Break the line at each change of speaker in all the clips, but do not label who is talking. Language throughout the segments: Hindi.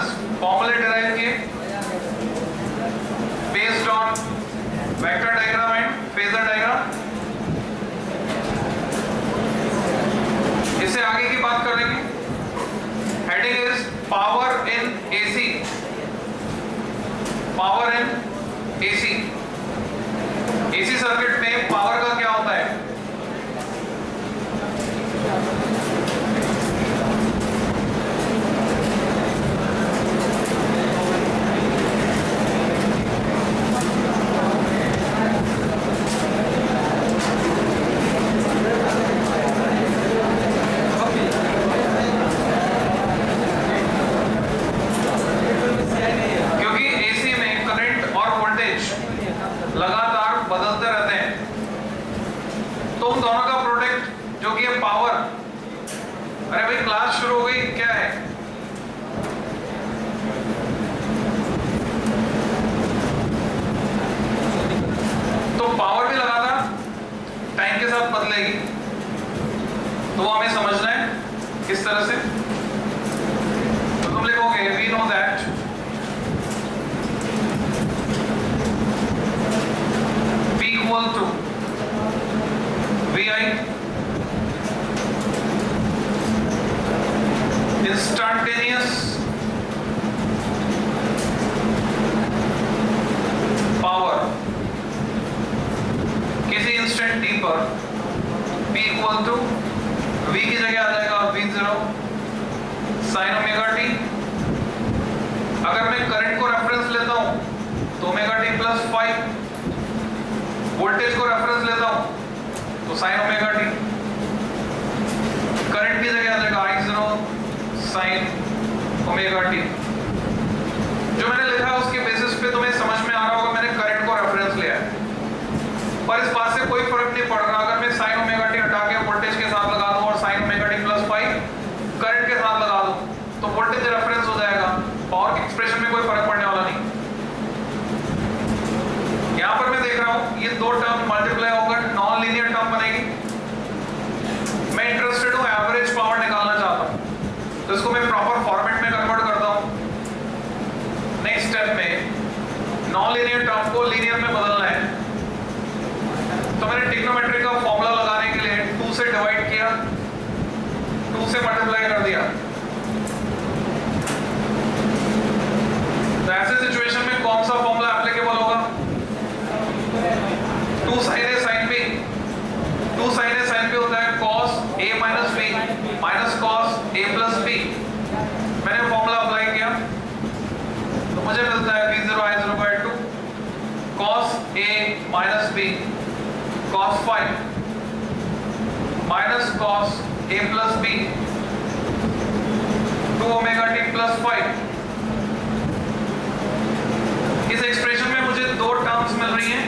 आरएमएस फॉर्मूले डिराइव किए based on vector diagram and phasor diagram. इससे आगे की बात करेंगे। Heading is power in AC. Power in AC. AC circuit में पावर का क्या होता है? लगातार बदलते रहते हैं, तो उन दोनों का प्रोडक्ट जो कि है पावर। अरे भाई क्लास शुरू हो गई, क्या है? तो पावर भी लगातार टाइम के साथ बदलेगी, तो वो हमें समझना है किस तरह से। तो तुम लिखोगे we know that equal to VI instantaneous power। किसी इंस्टेंट t पर P equal to V की जगह आ जाएगा V0 sin ओमेगा t। अगर मैं करंट को रेफरेंस लेता हूं तो ओमेगा t प्लस 5, वोल्टेज को रेफरेंस लेता हूं तो साइन ओमेगा टी। करंट की जगह आ जाएगा I0 साइन ओमेगा टी। जो मैंने लिखा है उसके बेसिस पे तुम्हें समझ में आ रहा होगा मैंने करंट को रेफरेंस लिया है, पर इस बात से कोई फर्क नहीं पड़ रहा। अगर मैं साइन ओमेगा टी हटा के वोल्टेज के साथ लगा दूं और sine omega T plus 5 current के साथ लगा दूं तो वोल्टेज रेफरेंस हो जाएगा, पावर के एक्सप्रेशन में कोई फर्क पड़ने वाला नहीं। यहां पर मैं देख रहा हूं ये दो टर्म मल्टीप्लाई होकर नॉन लीनियर टर्म बनेगी। मैं इंटरेस्टेड हूं एवरेज पावर निकालना चाहता हूं, तो इसको मैं प्रॉपर फॉर्मेट में कन्वर्ट करता हूं। नेक्स्ट स्टेप में नॉन लीनियर टर्म को लीनियर में बदलना है, तो मैंने ट्रिग्नोमेट्री का फॉर्मूला लगाने के लिए 2 से डिवाइड किया, 2 से मल्टीप्लाई कर दिया। तो ऐसे सिचुएशन में कौन सा फॉर्मूला एप्लीकेबल होगा? 2 sin a sin b। 2 sin a sin b होता है cos a minus b minus cos a plus b। मैंने फॉर्मूला अप्लाई किया तो मुझे मिलता है b0 i0 by 2 cos a minus b cos 5 minus cos a plus b 2 omega t plus 5। इस एक्सप्रेशन में मुझे दो टर्म्स मिल रही हैं।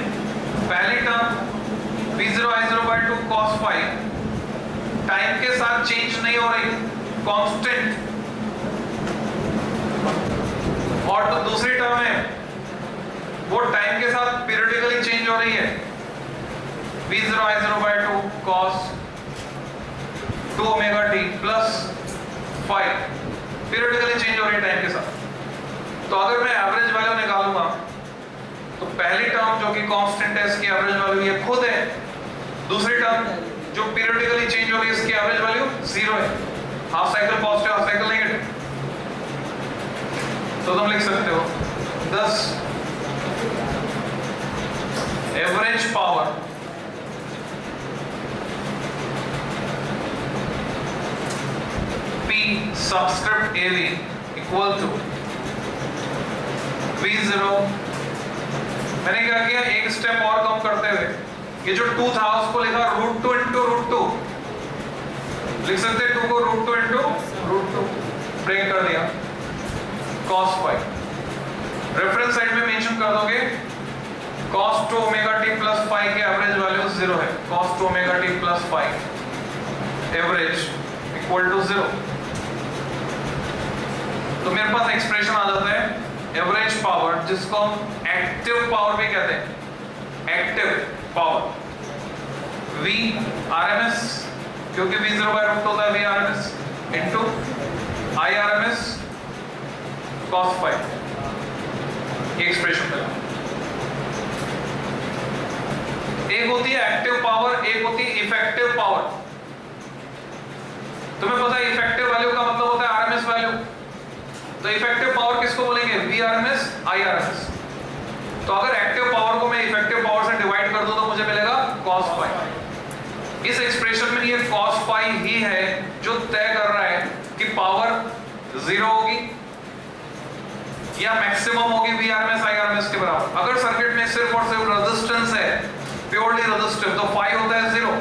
पहली term v0 i0 by 2 cos 5 time के साथ चेंज नहीं हो रही, कांस्टेंट। और तो दूसरी टर्म है वो टाइम के साथ पीरियडिकली चेंज हो रही है, v0 i0 by 2 cos 2 omega t plus 5 periodically change हो रही है टाइम के साथ। तो अगर मैं एवरेज वैल्यू निकालूंगा तो पहली टर्म जो कि कांस्टेंट है इसकी एवरेज वैल्यू ये खुद है, दूसरी टर्म जो पीरियडिकली चेंज हो रही है इसकी एवरेज वैल्यू 0 है। Half cycle positive, half cycle negative. तो तुम लिख सकते हो thus average power P subscript AV equal to V0। मैंने क्या किया, एक स्टेप और कम करते हुए ये जो 2 था उसको लिखा √2 into √2। लिख सकते हैं 2 को √2 into √2 ब्रेक कर दिया cos 5। रेफरेंस साइड में मेंशन कर दोगे cos 2 omega t plus 5 के एवरेज वैल्यू 0 है, cos 2 omega t plus 5 average equal to 0। तो मेरे पास एक्सप्रेशन आ जाता है एवरेज पावर, जिसको हम एक्टिव पावर भी कहते हैं। एक्टिव पावर V RMS, क्योंकि V0 by √2 होता है V RMS, into I RMS cos phi, ये एक्सप्रेशन मिला। एक होती है एक्टिव पावर, एक होती है इफेक्टिव पावर। तुम्हें पता है इफेक्टिव वैल्यू का मतलब होता है आरएमएस वैल्यू। तो इफेक्टिव पावर किसको बोलेंगे? VRMS, IRMS. तो अगर एक्टिव पावर को मैं इफेक्टिव पावर से डिवाइड कर दूं तो मुझे मिलेगा cos phi। इस एक्सप्रेशन में ये cos phi ही है जो तय कर रहा है कि पावर 0 होगी या मैक्सिमम होगी वीआरएमएस आईआरएमएस के बराबर। अगर सर्किट में सिर्फ और सिर्फ रेजिस्टेंस है, प्योरली रेजिस्टिव, तो phi होता है 0।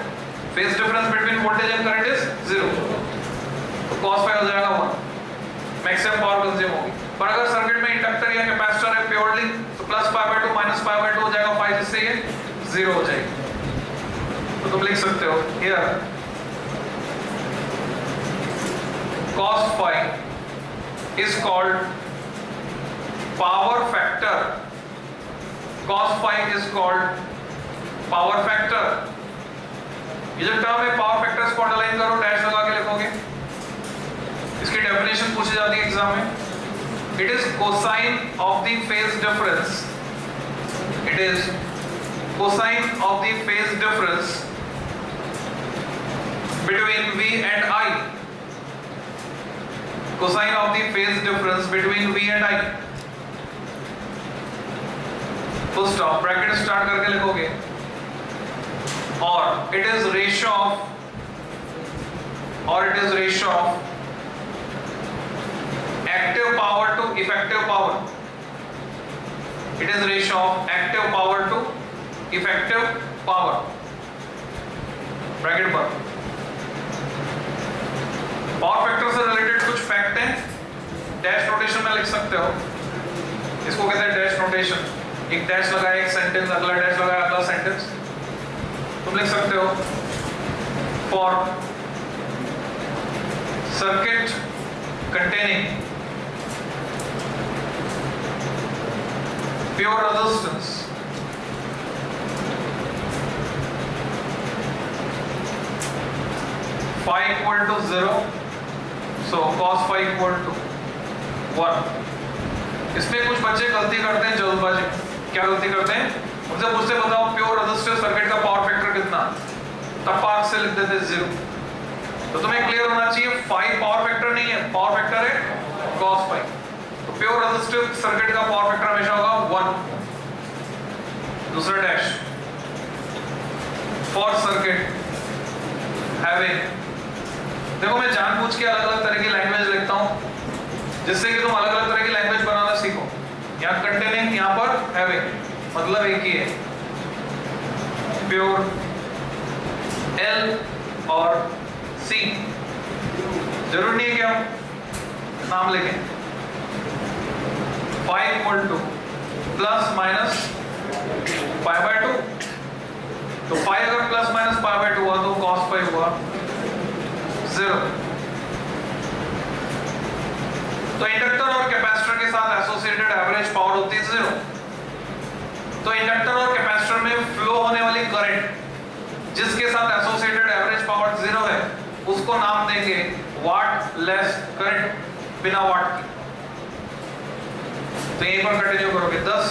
Phase difference between voltage and current is 0, तो cos phi हो जाएगा 1, मैक्सिमम पावर कंज्यूम होगी। पर अगर सर्किट में इंडक्टर या कैपेसिटर है प्योरली, तो plus pi by 2 minus pi by 2 हो जाएगा phi, जिससे ये 0 हो जाएगी। तो तुम लिख सकते हो here cos phi is called power factor। cos phi is called power factor। ये जो टर्म है पावर फैक्टर्स को अंडरलाइन करो, डैश लगा के लिखोगे। इसकी डेफिनेशन पूछी जाती है एग्जाम में। It is cosine of the phase difference, it is cosine of the phase difference between V and I, cosine of the phase difference between V and I। Full stop, bracket start करके लिखोगे। और इट इज रेशियो ऑफ, और it is ratio of active power to effective power. It is ratio of active power to effective power, bracket पर। पावर फैक्टर से रिलेटेड कुछ फैक्ट हैं, डैश नोटेशन में लिख सकते हो। इसको कहते हैं डैश नोटेशन। एक डैश लगाया एक सेंटेंस, अगला डैश लगाया अगला सेंटेंस। तुम लिख सकते हो for circuit containing pure resistance phi equal to 0, so cos phi equal to 1। इसमें कुछ बच्चे गलती करते हैं जल्दबाजी। क्या गलती करते हैं? उनसे पूछते बताओ प्योर रेजिस्टिव सर्किट का पावर फैक्टर कितना, तब पार्क से लिख देते 0। तो तुम्हें क्लियर होना चाहिए phi पावर फैक्टर नहीं है, पावर फैक्टर है cos phi। तो प्योर रेजिस्टिव सर्किट का पावर फैक्टर हमेशा होगा 1। दूसरा डैश फॉर सर्किट हैविंग, देखो मैं जानबूझ के अलग अलग तरह की लैंग्वेज लिखता हूं जिससे कि तुम अलग अलग तरह की लैंग्वेज बनाना सीखो। यहाँ कंटेनिंग, यहाँ पर हैविंग, मतलब एक ही है। प्योर L और C, जरूर नहीं है कि हम नाम लिखें। phi equal two plus minus pi by 2, तो phi अगर प्लस माइनस पाई बाय 2 हुआ तो cos phi हुआ 0। तो इंडक्टर और कैपेसिटर के साथ एसोसिएटेड एवरेज पावर होती है 0। तो इंडक्टर और कैपेसिटर में फ्लो होने वाली करंट जिसके साथ एसोसिएटेड एवरेज पावर 0 है, उसको नाम देंगे वाट लेस करंट, बिना वाट की। तो यहीं पर कंटिन्यू करोगे। 10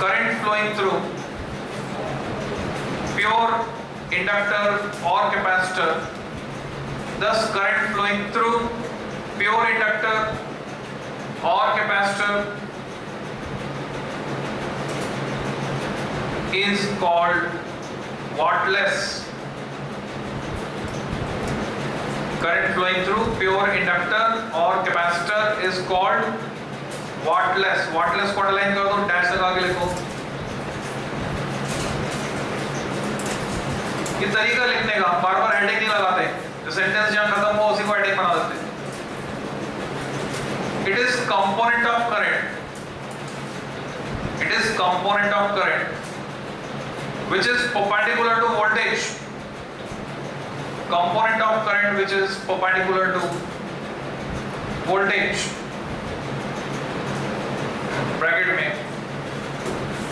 current flowing through pure inductor और capacitor, 10 current flowing through pure inductor or capacitor is called wattless। Current flowing through pure inductor or capacitor is called wattless। wattless को अंडरलाइन कर दो, डैश लगा के लिखो। ये तरीका लिखने का, बार बार हेडिंग नहीं लगाते, जो सेंटेंस जहां खत्म हो उसी को हेडिंग बना देते। It is component of current, it is component of current which is perpendicular to voltage, component of current which is perpendicular to voltage, bracket में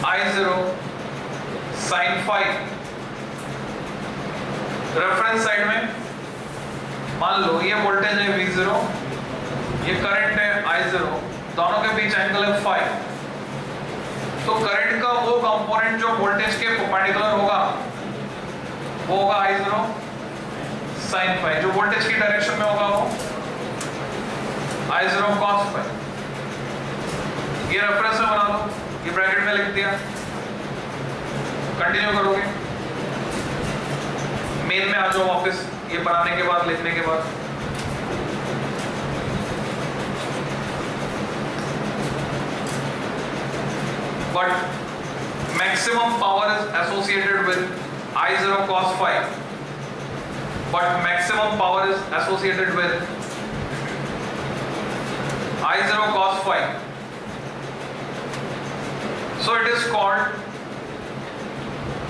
I0 sin phi। Reference side में मान लो ये वोल्टेज है V0, ये करंट है I0, तो बीच एंगल है फाई। तो करंट का वो कंपोनेंट जो वोल्टेज के परपेंडिकुलर होगा वो होगा I0 sin फाई, जो वोल्टेज की डायरेक्शन में होगा वो I0 cos फाई। ये रेफरेंस में बना दो, ये ब्रैकेट में लिख दिया, कंटिन्यू करोगे, मेन में आ जाओ वापस ये बनाने के बाद, लिखने के बाद। But maximum power is associated with I0 cos phi. But maximum power is associated with I0 cos phi. So it is called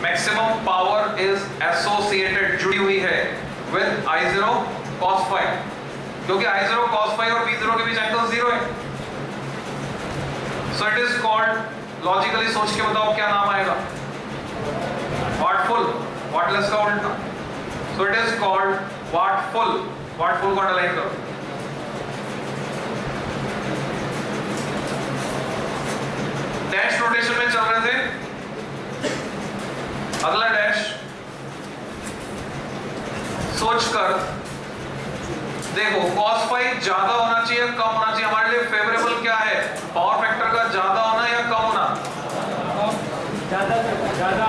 maximum power is associated, जुड़ी हुई है with I0 cos phi, क्योंकि I0 cos phi और V0 के बीच एंगल 0 है। So it is called, logically सोच के बताओ क्या नाम आएगा? वाटफुल, वाटलेस का उल्टा। So it is called वाटफुल, वाटफुल को अंडरलाइन करो। डैश रोटेशन में चल रहे थे, अगला डैश सोच कर देखो, cos फाई ज्यादा होना चाहिए कम होना चाहिए? हमारे लिए फेवरेबल क्या है? पावर फैक्टर का ज्यादा होना या कम होना?
ज्यादा।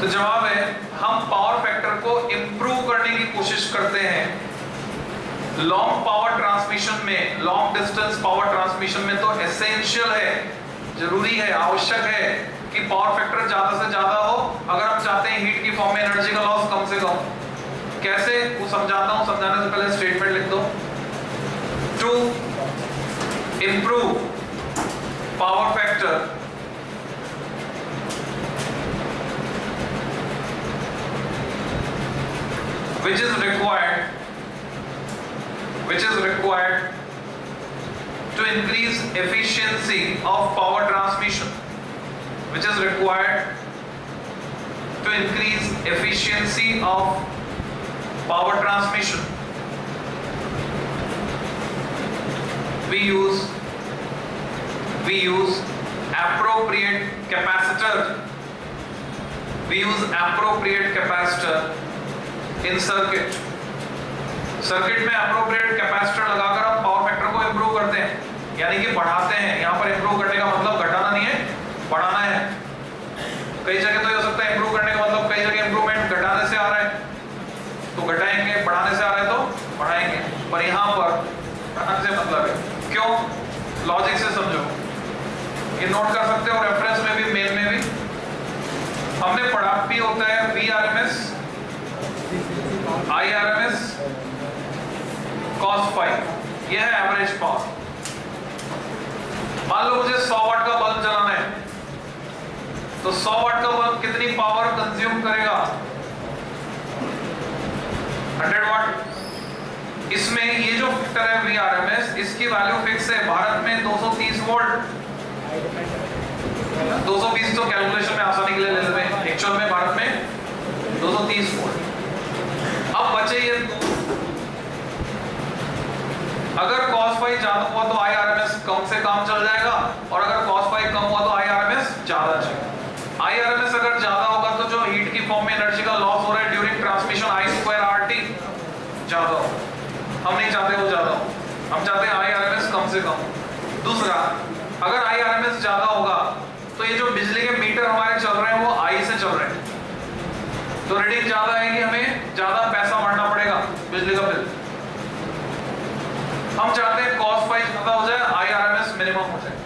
तो जवाब है हम पावर फैक्टर को इंप्रूव करने की कोशिश करते हैं। लॉन्ग पावर ट्रांसमिशन में, लॉन्ग डिस्टेंस पावर ट्रांसमिशन में तो एसेंशियल है, जरूरी है, आवश्यक है कि पावर फैक्टर ज्यादा से ज्यादा हो अगर हम चाहते हैं हीट की फॉर्म में एनर्जी का लॉस कम से कम। कैसे वो समझाता हूं, समझाने से पहले स्टेटमेंट लिख दो। To improve power factor which is required to increase efficiency of power transmission, which is required to increase efficiency of power transmission, we use appropriate capacitor, in circuit में appropriate capacitor लगाकर हम पावर फैक्टर को इंप्रूव करते हैं, यानी कि बढ़ाते हैं। यहां पर इंप्रूव करने का मतलब घटाना नहीं है, बढ़ाना है। कई जगह तो ये हो सकता है इंप्रूव करने का मतलब कई जगह इंप्रूवमेंट घटाने से आ रहा है तो घटाएंगे, बढ़ाने से आ रहा है तो बढ़ाएंगे, पर यहां पर बढ़ाने से मतलब है। क्यों? लॉजिक से समझो, ये नोट कर सकते हो रेफरेंस में भी, मेन में भी। हमने पढ़ा P होता है VRMS IRMS cos phi, ये है एवरेज पावर। मान लो मुझे 100 वाट का बल्ब जलाना है, तो 100 वाट का बल्ब कितनी पावर कंज्यूम करेगा? 100 वाट। इसमें ये जो फैक्टर है VRMS, इसकी वैल्यू फिक्स है। भारत में 230 वोल्ट, 220 तो कैलकुलेशन में आसानी के लिए ले लेते हैं, एक्चुअल में भारत में 230 वोल्ट। अब बचे ये दो, अगर cos phi ज्यादा हुआ तो IRMS कम से कम चल जाएगा, और अगर cos phi कम हुआ तो IRMS ज्यादा चलेगा। IRMS अगर ज्यादा होगा तो जो हीट की फॉर्म में एनर्जी का लॉस हो रहा है ड्यूरिंग ट्रांसमिशन I2RT ज्यादा हो। हम नहीं चाहते वो ज्यादा हो, हम चाहते हैं IRMS कम से कम। दूसरा, अगर IRMS ज्यादा होगा तो ये जो बिजली के मीटर हमारे चल रहे हैं वो I से चल रहे हैं, तो रीडिंग ज्यादा आएगी, हमें ज्यादा पैसा भरना पड़ेगा बिजली का बिल। हम चाहते हैं cos phi ज्यादा हो जाए, IRMS मिनिमम हो जाए,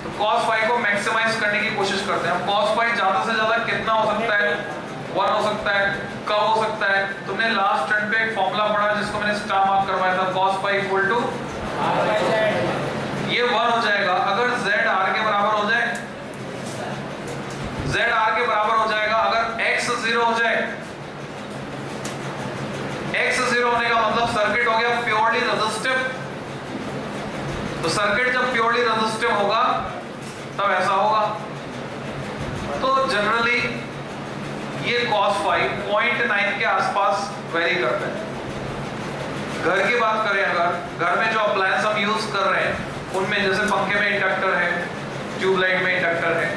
तो cos phi को मैक्सिमाइज करने की कोशिश करते हैं। हम cos phi ज्यादा से ज्यादा कितना हो सकता है? 1 हो सकता है, कब हो सकता है? तुमने लास्ट टर्न पे एक फॉर्मूला पढ़ा जिसको मैंने स्टार मार्क करवाया था, cos phi इक्वल टू ये 1 हो जाएगा अगर Z R के बराबर हो जाए, Z R के बराबर हो जाएगा अगर X 0 हो जाए। X 0 होने का मतलब सर्किट हो गया प्योरली रेजिस्टिव, तो सर्किट जब प्योरली रेजिस्टिव होगा तब ऐसा होगा। तो जनरली ये cos phi 0.9 के आसपास वेरी करता है। घर की बात करें, अगर घर में जो अप्लायंस हम यूज कर उनमें जैसे पंखे में इंडक्टर है, ट्यूबलाइट में इंडक्टर है,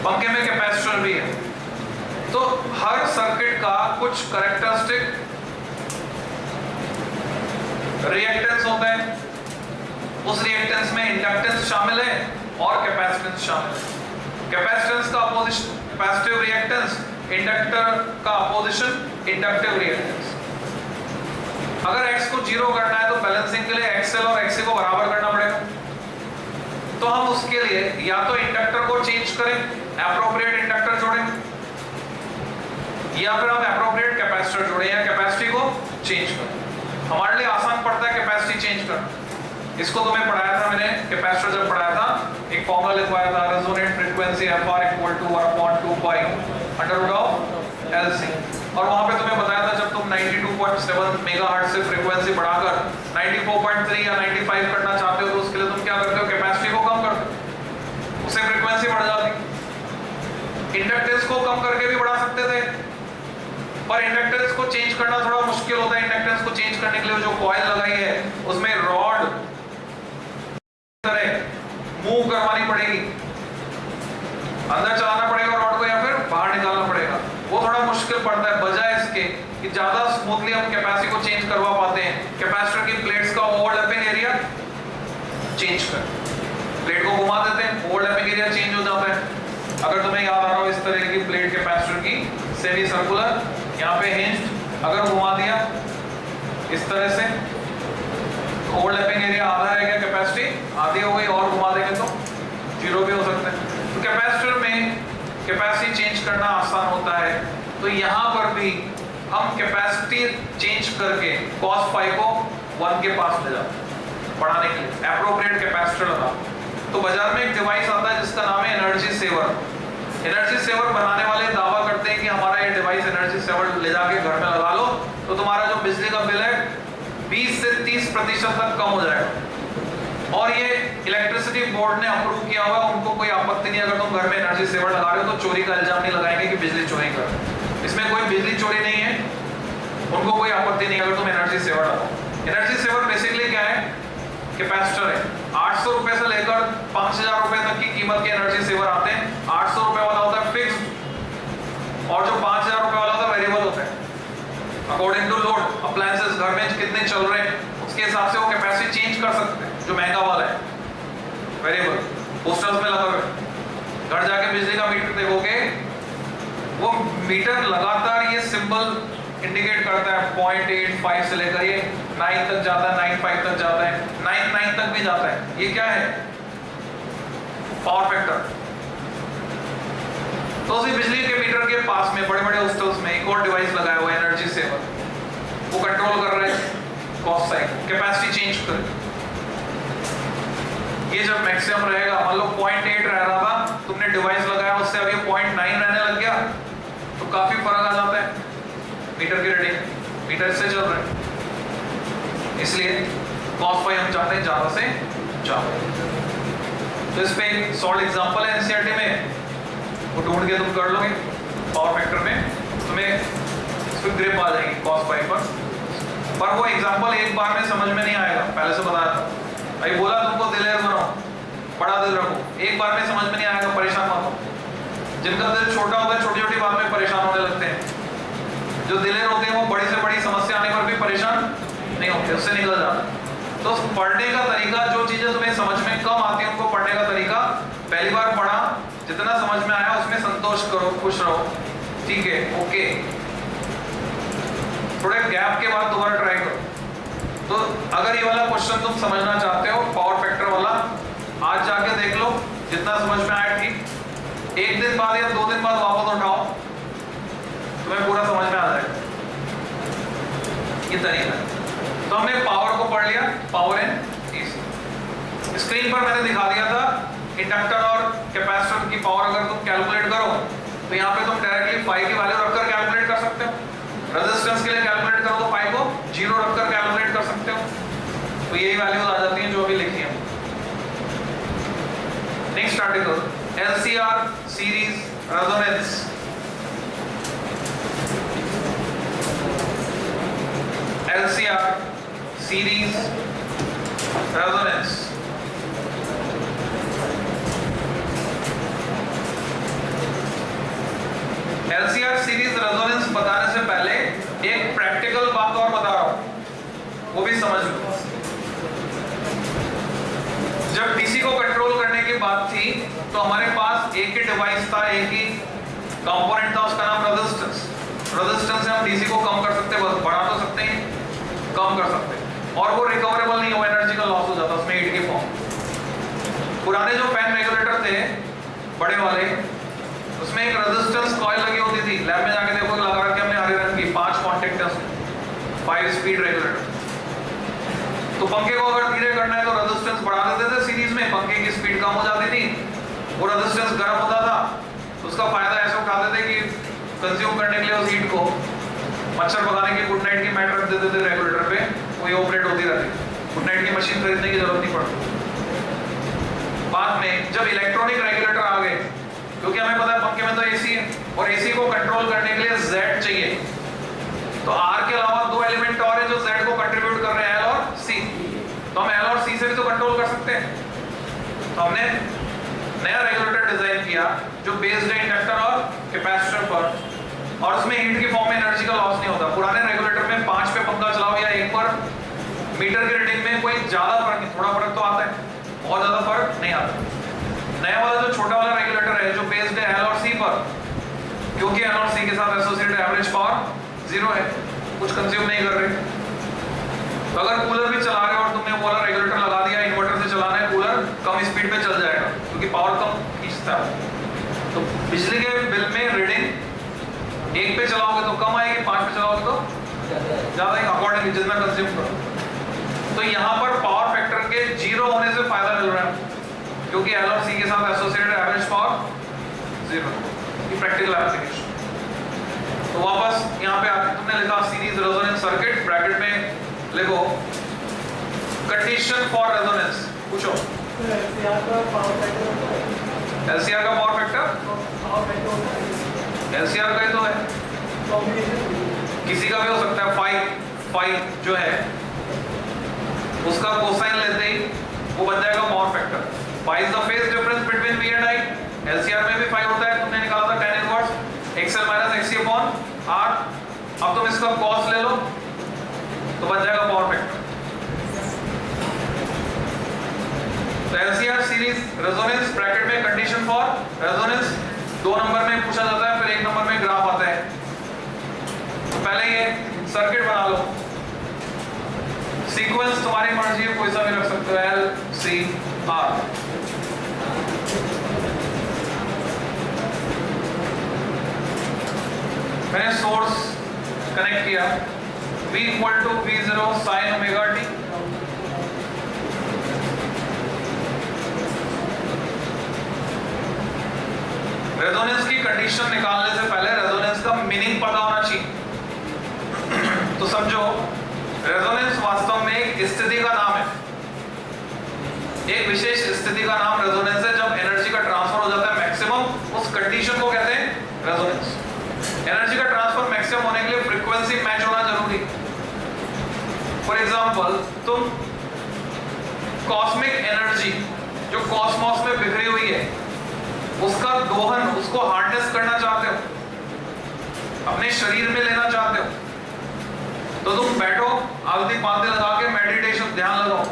पंखे में कैपेसिटर भी है। तो हर सर्किट का कुछ कैरेक्टरिस्टिक रिएक्टेंस होता है, उस रिएक्टेंस में इंडक्टेंस शामिल है और कैपेसिटेंस शामिल है। कैपेसिटेंस का अपोजिशन कैपेसिटिव रिएक्टेंस, इंडक्टर का अपोजिशन इंडक्टिव रिएक्टेंस। अगर x को 0 करना है तो बैलेंसिंग के लिए XL और XC को बराबर करना पड़ेगा। तो हम उसके लिए या तो इंडक्टर को चेंज करें, एप्रोप्रिएट इंडक्टर जोड़ें, या फिर हम एप्रोप्रिएट कैपेसिटर जोड़ें या कैपेसिटी को चेंज करें। हमारे लिए आसान पड़ता है कैपेसिटी चेंज करना। इसको तो मैं पढ़ाया था, मैंने कैपेसिटर जब पढ़ाया था एक फॉर्मूला लिखवाया था, रेजोनेंट फ्रीक्वेंसी FR = 1/2 पाई √LC। और वहां पे तुम्हें बताया था जब तुम 92.7 मेगाहर्ट्ज से फ्रीक्वेंसी बढ़ाकर 94.3 या 95 करना चाहते हो तो उसके लिए तुम क्या करते हो, कैपेसिटी को कम करते हो, उससे फ्रीक्वेंसी बढ़ जाती। इंडक्टेंस को कम करके भी बढ़ा सकते थे, पर इंडक्टेंस को चेंज करना थोड़ा मुश्किल होता है। इंडक्टेंस को चेंज करने के लिए जो कॉइल लगाई है उसमें रॉड मूव करवानी पड़ेगी, अंदर चलाना पड़ेगा रॉड को या फिर बाहर निकालना पड़ेगा। वो थोड़ा मुश्किल पड़ता है, बजाय इसके कि ज्यादा स्मूथली हम कैपेसिटी को चेंज करवा पाते हैं। कैपेसिटर की प्लेट्स का ओवरलैपिंग एरिया चेंज कर, प्लेट को घुमा देते हैं, ओवरलैपिंग एरिया चेंज हो जाता है। अगर तुम्हें याद आ रहा हो इस तरह की प्लेट कैपेसिटर की सेमी सर्कुलर, यहाँ पे हिंज्ड, अगर घुमा दिया इस तरह से, ओवरलैपिंग एरिया आधा है क्या, कैपेसिटी आधी हो गई, और घुमा देंगे तो 0 भी हो सकता है। तो कैपेसिटर में कैपेसिटी चेंज करना आसान होता है। तो यहाँ पर भी हम कैपेसिटी चेंज करके cos phi को 1 के पास ले जाते हैं बढ़ाने के लिए, एप्रोप्रिएट कैपेसिटर लगा। तो बाजार में एक डिवाइस आता है जिसका नाम है एनर्जी सेवर। एनर्जी सेवर बनाने वाले दावा करते हैं कि हमारा ये डिवाइस एनर्जी सेवर ले जाके घर में लगा लो तो तुम्हारा जो बिजली का बिल है 20 से 30% तक कम हो जाएगा। और ये इलेक्ट्रिसिटी बोर्ड ने अप्रूव किया हुआ, उनको कोई आपत्ति नहीं अगर तुम घर में एनर्जी सेवर लगा रहे हो तो चोरी का इल्जाम नहीं लगाएंगे कि बिजली चोरी कर रहे हो। इसमें कोई बिजली चोरी नहीं है, उनको कोई आपत्ति नहीं अगर तुम एनर्जी सेवर लगाओ। एनर्जी सेवर बेसिकली क्या है, कैपेसिटर है। 800 रुपए से लेकर 5000 रुपए तक की कीमत के एनर्जी सेवर आते हैं। 800 रुपए वाला होता है फिक्स्ड और जो 5000 रुपए वाला होता है वेरिएबल होता है। अकॉर्डिंग टू लोड अप्लायंसेस घर में कितने चल रहे हैं उसके हिसाब से वो कैपेसिटी चेंज कर सकते हैं। जो महंगा वाला है वेरिएबल पोस्टर्स में लगा हुआ है, घर जाके बिजली का मीटर देखोगे वो मीटर लगातार ये सिंबल इंडिकेट करता है 0.85 से लेकर ये 9 तक जाता है, 9.5 तक जाता है, 9.9 तक भी जाता है। ये क्या है, पावर फैक्टर। तो उसी बिजली के मीटर के पास में बड़े बड़े हॉस्टल्स में एक और डिवाइस लगाया हुआ है एनर्जी सेवर, वो कंट्रोल कर रहे हैं कॉस्ट साइड, कैपेसिटी चेंज कर। ये जब मैक्सिमम रहेगा, मान लो 0.8 रह रहा था, तुमने डिवाइस लगाया उससे अभी 0.9 रहने लग गया तो काफी फर्क आ जाता है मीटर की रीडिंग, मीटर से चल रहा है। इसलिए कॉस्ट फाई हम चाहते हैं ज्यादा से ज्यादा। तो इस पे एक सॉल्ट एग्जांपल है एनसीईआरटी में, वो ढूंढ के तुम कर लोगे पावर फैक्टर में, तुम्हें इस पे ग्रिप आ जाएगी कॉस्ट फाई पर वो एग्जांपल एक बार में समझ में नहीं आएगा। पहले से बताया था भाई, बोला तुमको दिलेर बनाओ, बड़ा दिल रखो, एक बार में समझ में नहीं आएगा, परेशान मत हो। जिनका दिल छोटा होता है छोटी छोटी बात में परेशान होने लगते हैं, जो दिलेर होते हैं वो बड़ी से बड़ी समस्या आने पर भी परेशान नहीं होते, उससे निकल जाते। तो पढ़ने का तरीका, जो चीजें तुम्हें समझ में कम आती है उनको पढ़ने का तरीका, पहली बार पढ़ा, जितना समझ में आया उसमें संतोष करो, खुश रहो, ठीक है, ओके। थोड़े गैप के बाद दोबारा ट्राई करो। तो अगर ये वाला क्वेश्चन तुम समझना चाहते हो पावर फैक्टर वाला, आज जाके देख लो, जितना समझ में आया ठीक, एक दिन बाद या 2 दिन बाद वापस उठाओ, तुम्हें पूरा समझ में आ जाएगा। ये तरीका है। तो हमने पावर को पढ़ लिया, पावर इन एसी। स्क्रीन पर मैंने दिखा दिया था इंडक्टर और कैपेसिटर की पावर अगर तुम कैलकुलेट करो तो यहाँ पे तुम डायरेक्टली फाई की वैल्यू रखकर कैलकुलेट कर सकते हो। रेजिस्टेंस के लिए कैलकुलेट करो तो फाई को 0 रखकर कैलकुलेट कर सकते हो। तो यही वैल्यूज आ जाती हैं जो अभी लिखी है। Next article LCR series resonance. LCR series resonance DC को कंट्रोल करने की बात थी तो हमारे पास एक ही डिवाइस था, एक ही कंपोनेंट था, उसका नाम रेजिस्टेंस। रेजिस्टेंस से हम डीसी को कम कर सकते, बस बढ़ा तो सकते हैं, कम कर सकते, और वो रिकवरेबल नहीं हो, एनर्जी का लॉस हो जाता उसमें हीट के फॉर्म। पुराने जो फैन रेगुलेटर थे बड़े वाले, उसमें एक रेजिस्टेंस कॉइल लगी होती थी, लैब में जाके देखो लगा रखी हमने हरे रंग की, 5 कॉन्टेक्ट है उसमें, 5 स्पीड रेगुलेटर। तो पंखे को अगर धीरे करना है तो रेजिस्टेंस बढ़ा देते थे सीरीज में, पंखे की स्पीड कम हो जाती थी, वो रेजिस्टेंस गर्म होता था, तो उसका फायदा ऐसे उठाते थे कि कंज्यूम करने के लिए उस हीट को मच्छर भगाने की गुड नाइट की मैट रख देते थे रेगुलेटर पे, वही ऑपरेट होती रहती, गुड नाइट की मशीन खरीदने की जरूरत नहीं पड़ती। बाद में जब इलेक्ट्रॉनिक रेगुलेटर आ गए, क्योंकि हमें पता है पंखे में तो एसी है और एसी को कंट्रोल करने के लिए जेड चाहिए, तो आर के अलावा 2 एलिमेंट और है जो जेड को कंट्रीब्यूट कर रहे हैं, एल और सी। तो हम एल और सी से भी तो कंट्रोल कर सकते हैं। तो हमने नया रेगुलेटर डिजाइन किया जो बेस्ड है इंडक्टर और कैपेसिटर पर, और उसमें हीट की फॉर्म में एनर्जी का लॉस नहीं होता। पुराने रेगुलेटर में 5 पे पंखा चलाओ या 1 पर, मीटर की रीडिंग में कोई ज्यादा फर्क नहीं, थोड़ा फर्क तो आता है, बहुत ज्यादा फर्क नहीं आता। नया वाला जो छोटा वाला रेगुलेटर है जो बेस्ड है एल और सी पर, क्योंकि एल और सी के साथ एसोसिएटेड एवरेज पावर 0 है, कुछ कंज्यूम नहीं कर रहे। तो अगर कूलर भी चला रहे हो और तुमने वो वाला रेगुलेटर लगा दिया, इन्वर्टर से चलाना है कूलर, कम स्पीड पे चल जाएगा क्योंकि पावर कम खींचता है। तो बिजली के बिल में रीडिंग 1 पे चलाओगे तो कम आएगी, 5 पे चलाओगे तो ज्यादा ही, अकॉर्डिंग जितना कंज्यूम करो। तो यहाँ पर पावर फैक्टर के 0 होने से फायदा मिल रहा है, क्योंकि एल और सी के साथ एसोसिएटेड एवरेज पावर 0 की प्रैक्टिकल एप्लीकेशन। तो वापस यहाँ पे आके तुमने लिखा सीरीज रेजोनेंस सर्किट, ब्रैकेट में लिखो कंडीशन फॉर रेजोनेंस। पूछो एलसीआर का पावर फैक्टर, एलसीआर का पावर फैक्टर, एलसीआर का ही तो है, किसी का भी हो सकता है। 5 जो है उसका कोसाइन लेते ही वो बन जाएगा power factor. 5 is the phase difference between V and I, LCR में भी 5 होता है, तुमने निकाला था tan inverse XL minus XC upon R। अब तुम इसका कॉस ले लो तो बन जाएगा पावर फैक्टर। तो एलसीआर सीरीज रेजोनेंस ब्रैकेट में कंडीशन फॉर रेजोनेंस 2 नंबर में पूछा जाता है, फिर 1 नंबर में ग्राफ आता है। तो पहले ये सर्किट बना लो, सीक्वेंस तुम्हारी मर्जी है, कोई सा भी रख सकते हो, L C R। मैंने सोर्स कनेक्ट किया, V इक्वल to V0 sin omega t, resonance की कंडीशन निकालने से पहले रेजोनेंस का मीनिंग पता होना चाहिए। तो समझो रेजोनेंस वास्तव में एक स्थिति का नाम है, एक विशेष स्थिति का नाम रेजोनेंस है, जब एनर्जी का ट्रांसफर हो जाता है मैक्सिमम, उस कंडीशन को कहते हैं रेजोनेंस। एनर्जी का ट्रांसफर मैक्सिमम होने के लिए फ्रीक्वेंसी मैच होना जरूरी। फॉर एग्जांपल तुम कॉस्मिक एनर्जी जो कॉस्मोस में बिखरी हुई है उसका दोहन, उसको हार्नेस करना चाहते हो, अपने शरीर में लेना चाहते हो, तो तुम बैठो, आलती पालती लगा के मेडिटेशन ध्यान लगाओ,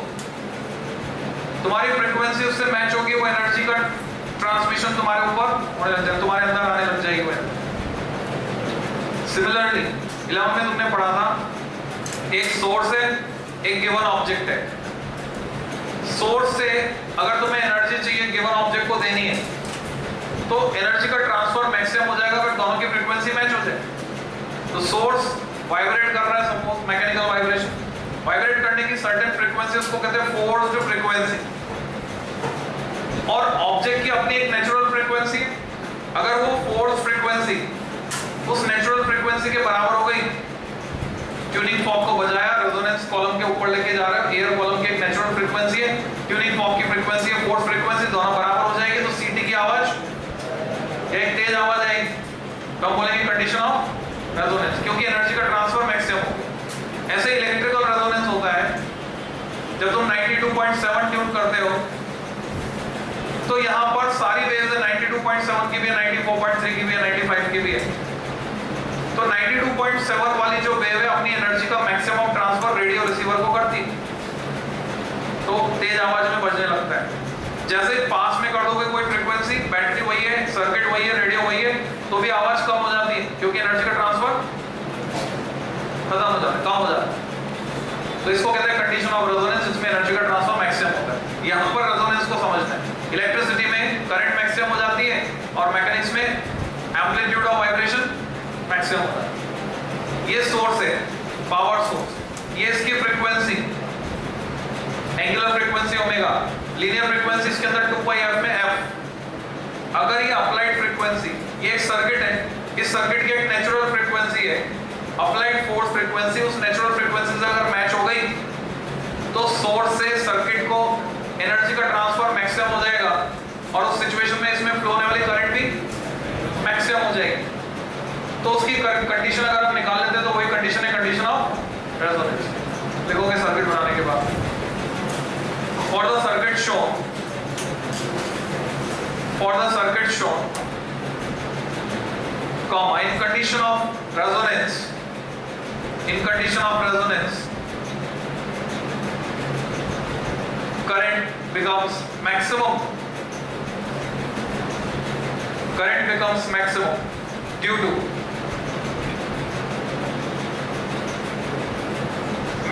तुम्हारी फ्रीक्वेंसी उससे मैच होगी, वो एनर्जी का ट्रांसमिशन तुम्हारे ऊपर होने लग जाएगा, तुम्हारे अंदर आने लग जाएगी वो। सिमिलरली 11 में तुमने पढ़ा था, एक सोर्स है, एक गिवन ऑब्जेक्ट है। सोर्स से अगर तुम्हें एनर्जी चाहिए गिवन ऑब्जेक्ट को देनी है, तो एनर्जी का ट्रांसफर मैक्सिमम हो जाएगा अगर दोनों की फ्रीक्वेंसी मैच हो जाए। तो सोर्स वाइब्रेट कर रहा है, सपोज मैकेनिकल वाइब्रेशन, वाइब्रेट करने की सर्टेन फ्रीक्वेंसी उसको कहते हैं फोर्स्ड फ्रीक्वेंसी, और ऑब्जेक्ट की अपनी एक नेचुरल फ्रीक्वेंसी है। अगर वो फोर्स फ्रीक्वेंसी उस नेचुरल फ्रीक्वेंसी के बराबर हो गई, ट्यूनिंग फॉर्क को बजाया, रेजोनेंस कॉलम के ऊपर लेके जा रहे हो, एयर कॉलम की एक नेचुरल फ्रीक्वेंसी है, ट्यूनिंग फॉर्क की फ्रीक्वेंसी है, फोर्स फ्रीक्वेंसी, दोनों बराबर हो जाएंगे, तो सीटी की आवाज एक तेज आवाज आएगी, तो हम बोलेंगे कंडीशन ऑफ रेजोनेंस, क्योंकि एनर्जी का ट्रांसफर मैक्सिमम हो। ऐसे इलेक्ट्रिकल रेजोनेंस होता है, जब तुम 92.7 ट्यून करते हो तो यहाँ पर सारी वेव्स है, 92.7 की भी है, 94.3 की भी है, 95 की भी है। तो 92.7 वाली जो वेव है अपनी एनर्जी का मैक्सिमम ट्रांसफर रेडियो रिसीवर को करती, तो तेज आवाज में बजने लगता है। जैसे पास में कर दोगे कोई फ्रीक्वेंसी, बैटरी वही है, सर्किट वही है, रेडियो वही है, तो भी आवाज कम हो जाती है क्योंकि एनर्जी का ट्रांसफर खत्म हो जाता है, कम हो जाता है। तो इसको कहते हैं कंडीशन ऑफ रेजोनेंस, जिसमें एनर्जी का ट्रांसफर मैक्सिमम होता है। यहाँ पर रेजोनेंस को समझना है। इलेक्ट्रिसिटी में करंट मैक्सिमम हो जाती है और मैकेनिक्स में एम्पलीट्यूड ऑफ वाइब्रेशन मैक्सिमम होता है। ये सोर्स है, पावर सोर्स, ये इसकी frequency, angular frequency omega, linear frequency इसके अंदर 2πf में f। अगर ये अप्लाइड फ्रीक्वेंसी, ये एक सर्किट है, इस सर्किट की एक नेचुरल फ्रीक्वेंसी है, अप्लाइड फोर्स फ्रीक्वेंसी उस नेचुरल फ्रीक्वेंसी से अगर मैच हो गई तो सोर्स से सर्किट को एनर्जी का ट्रांसफर मैक्सिमम हो जाएगा और उस सिचुएशन में इसमें फ्लो होने वाली करंट भी मैक्सिमम हो जाएगी। तो उसकी कंडीशन अगर हम निकाल लेते हैं तो वही कंडीशन है कंडीशन ऑफ रेजोनेंस। लिखोगे सर्किट बनाने के बाद, for the circuit shown, comma, in condition of resonance, current becomes maximum due to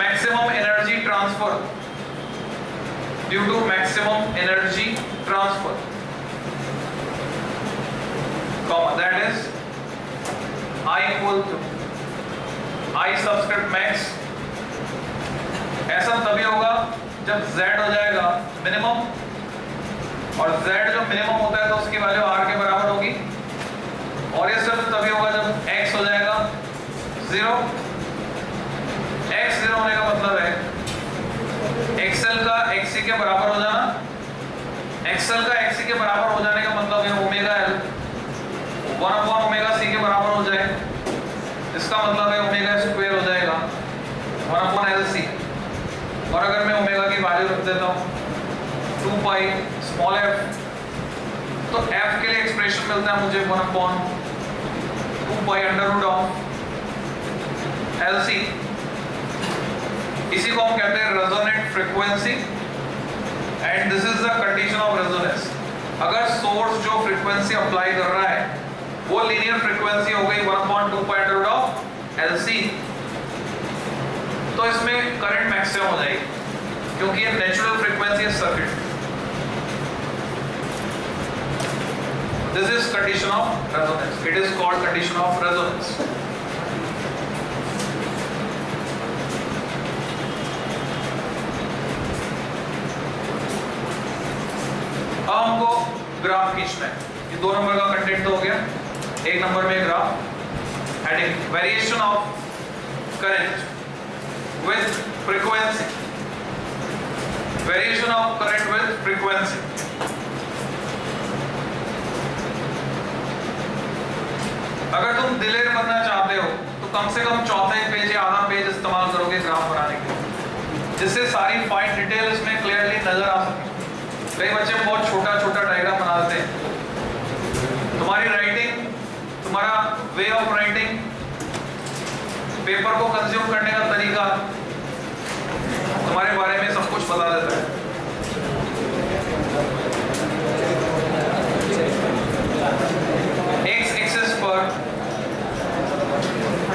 maximum energy transfer, comma, that is I equal to I subscript max। ऐसा तभी होगा जब Z हो जाएगा मिनिमम, और Z जब मिनिमम होता है तो उसकी वैल्यू R के बराबर होगी, और ये सिर्फ तभी होगा जब X हो जाएगा 0। X 0 होने का मतलब है XL का XC के बराबर हो जाना, XL का XC के बराबर हो जाने का मतलब है ओमेगा L 1/ओमेगा C के बराबर हो जाए, इसका मतलब है ओमेगा स्क्वायर हो जाएगा 1/LC। और अगर मैं ओमेगा की वैल्यू रख देता हूँ 2π स्मॉल f, तो f के लिए एक्सप्रेशन मिलता है मुझे 1/2π √LC। इसी को हम कहते हैं resonant frequency, and this is the condition of resonance. अगर सोर्स जो फ्रीक्वेंसी अप्लाई कर रहा है वो लीनियर फ्रीक्वेंसी हो गई 1/2π LC, तो इसमें करंट मैक्सिमम हो जाएगी क्योंकि ये नेचुरल फ्रीक्वेंसी है circuit. This is condition of resonance, it is called condition of resonance. अब हमको ग्राफ खींचना है। ये 2 नंबर का कंटेंट तो हो गया। 1 नंबर में graph heading variation of current with frequency, variation of current with frequency। अगर तुम दिलेर बनना चाहते हो तो कम से कम चौथा पेज या आधा पेज इस्तेमाल करोगे ग्राफ बनाने के लिए, जिससे सारी फाइन डिटेल इसमें क्लियरली नजर आ सके। कई बच्चे बहुत छोटा छोटा डायग्राम बना देते हैं। तुम्हारी राइटिंग, तुम्हारा वे ऑफ राइटिंग, पेपर को कंज्यूम करने का तरीका तुम्हारे बारे में सब कुछ बता देता है। एक्स एक्सिस पर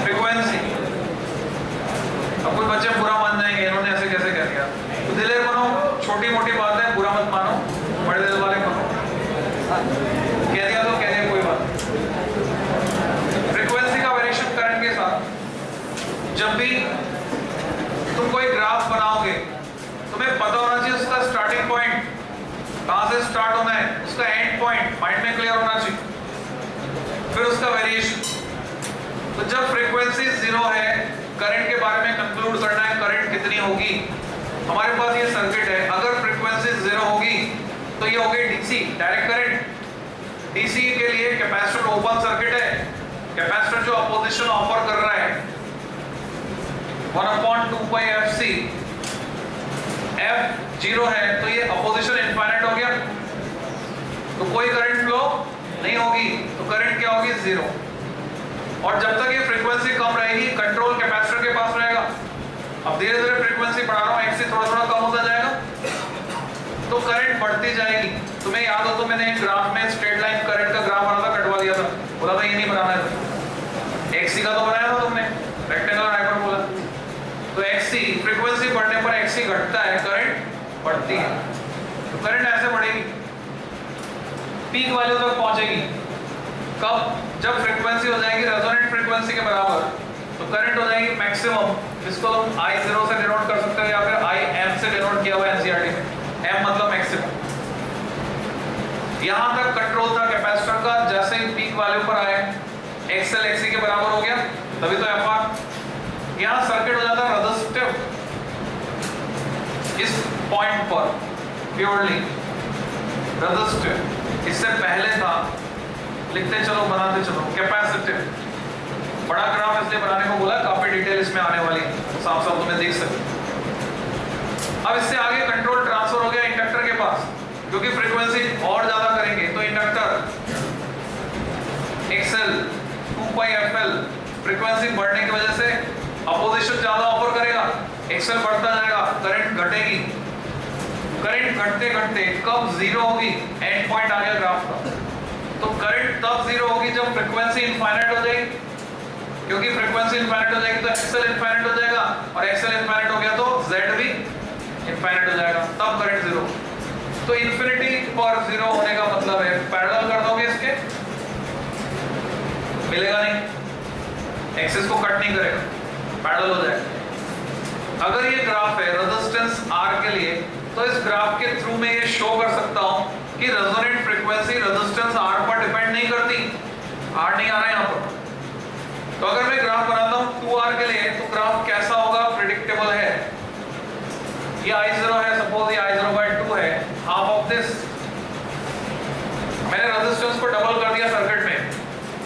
फ्रीक्वेंसी। अब कुछ बच्चे बुरा मान जाएंगे, इन्होंने ऐसे कैसे कह दिया। तो दिलेर बनो, छोटी मोटी बात है, बुरा मत मानो, बड़े दिल वाले बनो। कह दिया तो कह दिया, कोई बात। फ्रीक्वेंसी का वेरिएशन करंट के साथ जब भी तुम कोई ग्राफ बनाओगे तुम्हें पता होना चाहिए उसका स्टार्टिंग पॉइंट कहां से स्टार्ट होना है, उसका एंड पॉइंट माइंड में क्लियर होना चाहिए, फिर उसका वेरिएशन। तो जब फ्रीक्वेंसी 0 है, करंट के बारे में कंक्लूड करना है करंट कितनी होगी। हमारे पास ये सर्किट है, अगर फ्रीक्वेंसी 0 होगी तो ये हो गई डीसी, डायरेक्ट करंट। डीसी के लिए कैपेसिटर ओपन सर्किट है, कैपेसिटर जो अपोजिशन ऑफर कर रहा है 1/2π FC, F 0 है तो ये अपोजिशन इनफाइनाइट हो गया, तो कोई करंट फ्लो नहीं होगी, तो करंट क्या होगी 0। और जब तक ये फ्रीक्वेंसी कम रहेगी कंट्रोल कैपेसिटर के पास रहेगा। अब धीरे धीरे फ्रीक्वेंसी बढ़ा रहा हूं, XC थोड़ा थोड़ा कम होता जाएगा तो करंट बढ़ती जाएगी। याद हो तो मैंने एक ग्राफ में स्ट्रेट लाइन करंट का ग्राफ बना था, कटवा दिया था, बोला था ये नहीं बनाना है। एक्सी का तो बनाया था तुमने, रेक्टेंगुलर हाइपरबोला। तो एक्सी फ्रीक्वेंसी बढ़ने पर एक्सी घटता है, करंट बढ़ती है। तो करंट ऐसे बढ़ेगी, पीक वैल्यू तक पहुंचेगी। कब? जब फ्रीक्वेंसी हो जाएगी रेजोनेंट फ्रीक्वेंसी के बराबर, तो करंट हो जाएगी मैक्सिमम, जिसको तुम I0 से डिनोट कर सकते हो या फिर IM से डिनोट किया हुआ एनसीईआरटी में। M मतलब मैक्सिमम। यहां तक कंट्रोल था कैपेसिटर का, जैसे ही पीक वैल्यू पर आए XL XC के बराबर हो गया, तभी तो FR। यहां सर्किट हो जाता है रेजिस्टिव इस पॉइंट पर, प्योरली रेजिस्टिव। इससे पहले था, लिखते चलो बनाते चलो, कैपेसिटिव। बड़ा ग्राफ इसलिए बनाने को बोला, काफी डिटेल इसमें आने वाली है, साफ साफ तुम्हें देख सकते। अब इससे आगे कंट्रोल ट्रांसफर हो गया इंडक्टर के पास, क्योंकि फ्रीक्वेंसी और ज्यादा करेंगे तो इंडक्टर XL 2πfL फ्रीक्वेंसी बढ़ने की वजह से अपोजिशन ज्यादा ऑफर करेगा, XL बढ़ता जाएगा, करंट घटेगी। करंट घटते घटते कब जीरो होगी? एंड पॉइंट आ गया ग्राफ का। तो करंट तब जीरो होगी जब फ्रीक्वेंसी इनफाइनाइट हो जाएगी, क्योंकि फ्रीक्वेंसी इनफाइनाइट हो जाएगी तो XL इनफाइनाइट हो जाएगा, और XL इनफाइनाइट हो गया तो Z भी इनफाइनाइट हो जाएगा, तब करंट जीरो। तो इन्फिनिटी पर जीरो होने का मतलब है पैरेलल कर दोगे इसके, मिलेगा नहीं, एक्सिस को कट नहीं करेगा, पैरेलल हो जाएगा। अगर ये ग्राफ है रेजिस्टेंस R के लिए, तो इस ग्राफ के थ्रू मैं ये शो कर सकता हूं कि रेजोनेंट फ्रीक्वेंसी रेजिस्टेंस R पर डिपेंड नहीं करती। R नहीं आ रहा है यहां पर। तो अगर मैं ग्राफ बनाता हूं 2R के लिए, तो ग्राफ कैसा होगा? प्रेडिक्टेबल है। ये I0 है, सपोज ये I0/2 है, हाफ ऑफ दिस। मैंने रेजिस्टेंस को डबल कर दिया सर्किट में,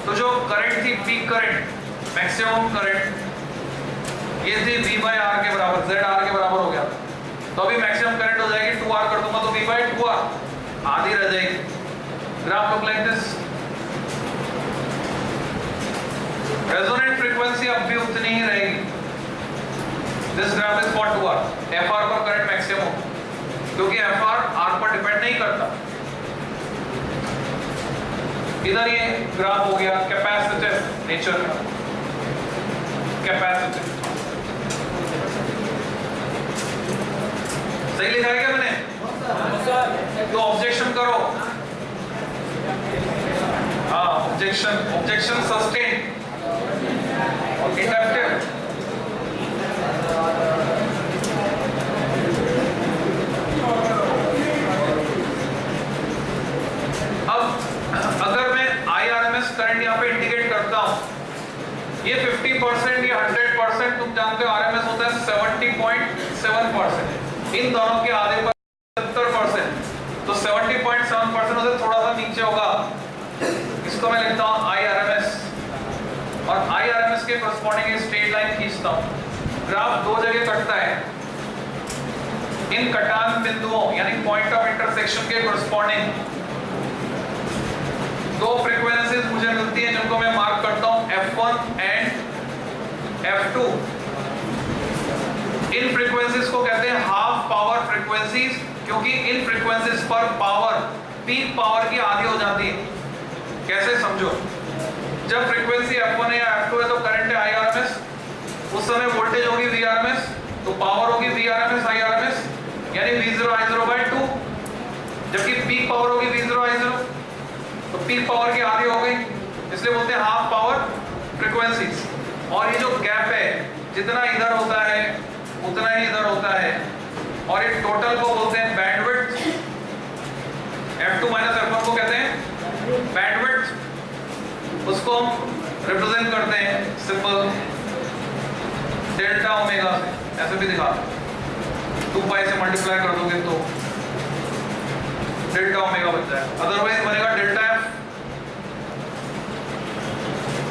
तो जो करंट थी पीक करंट, मैक्सिमम करंट, ये थी V/R के बराबर, ZR के बराबर हो गया। तो अभी मैक्सिमम करंट हो जाएगी 2R कर दूंगा तो V/2R, आधी रह जाएगी। Graph look like this. Resonant frequency अब भी उतनी ही रहेगी। This graph is for 2R। FR पर करंट मैक्सिमम, क्योंकि FR R पर डिपेंड नहीं करता। इधर ये ग्राफ हो गया कैपेसिटिव नेचर का, कैपेसिटिव। सही लिखा है क्या मैंने? तो ऑब्जेक्शन करो। हाँ, ऑब्जेक्शन सस्टेन, इंडक्टिव। अब अगर मैं IRMS करंट यहाँ पे इंडिकेट करता हूँ, ये 50% या 100%, तुम जानते हो RMS होता है 70.7%, इन दोनों के आधे पर 70%, तो 70.7% से थोड़ा सा नीचे होगा। इसको मैं लिखता हूँ IRMS, और IRMS के कॉरस्पॉन्डिंग स्ट्रेट लाइन खींचता हूँ। ग्राफ दो जगह कटता है, इन कटान बिंदुओं यानी पॉइंट ऑफ इंटरसेक्शन के कॉरस्पॉन्डिंग दो फ्रीक्वेंसीज मुझे मिलती हैं, जिनको मैं मार्क करता हूँ F1 and F2। In frequencies को कहते हैं हाफ पावर फ्रीक्वेंसीज, क्योंकि इन फ्रीक्वेंसीज पर पावर पीक पावर की आधी हो जाती है। कैसे समझो? जब फ्रीक्वेंसी F1 है या F2 है तो करंट है IRMS, उस समय वोल्टेज होगी VRMS, तो पावर होगी VRMS IRMS, यानी V0 I0/2, जबकि पीक पावर होगी V0 I0, तो पीक पावर की आधी हो गई, इसलिए बोलते हैं हाफ पावर फ्रीक्वेंसीज। और ये जो गैप है, जितना इधर होता है उतना ही इधर होता है, और ये टोटल को बोलते हैं बैंडविड्थ। F2 - F1 को कहते हैं बैंडविड्थ। उसको हम रिप्रेजेंट करते हैं सिंपल डेल्टा ओमेगा से, ऐसे भी दिखाते हैं। 2π से मल्टीप्लाई कर दोगे तो डेल्टा ओमेगा बनता है, अदरवाइज बनेगा डेल्टा F।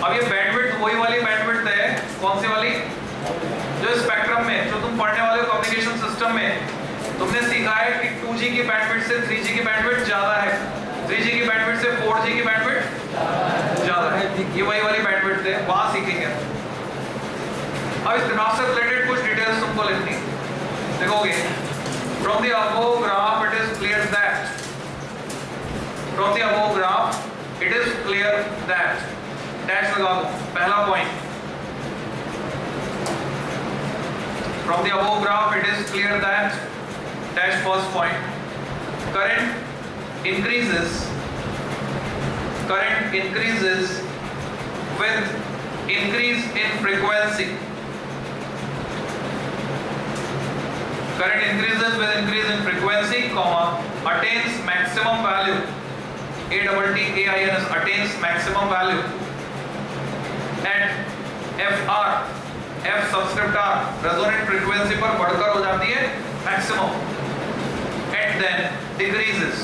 अब ये बैंडविड्थ वही वाली बैंडविड्थ है, कौन सी वाली? जो स्पेक्ट्रम में, जो तुम पढ़ने वाले हो कम्युनिकेशन सिस्टम में, तुमने सीखा है कि 2G की बैंडविड्थ से 3G की बैंडविड्थ ज्यादा है, 3G की बैंडविड्थ से 4G की बैंडविड्थ ज्यादा है। ये वही वाली बैंडविड्थ है, वहां सीखेंगे। अब इस ग्राफ से रिलेटेड कुछ डिटेल्स तुमको लिखनी देखोगे। From the above graph it is clear that From the above graph, it is clear that dash लगा दो पहला point. From the above graph, it is clear that dash first point. Current increases with increase in frequency. Current increases with increase in frequency, comma, attains maximum value. ATTAINS attains maximum value at FR, F subscript R, resonant frequency पर बढ़कर हो जाती है मैक्सिमम, and then decreases.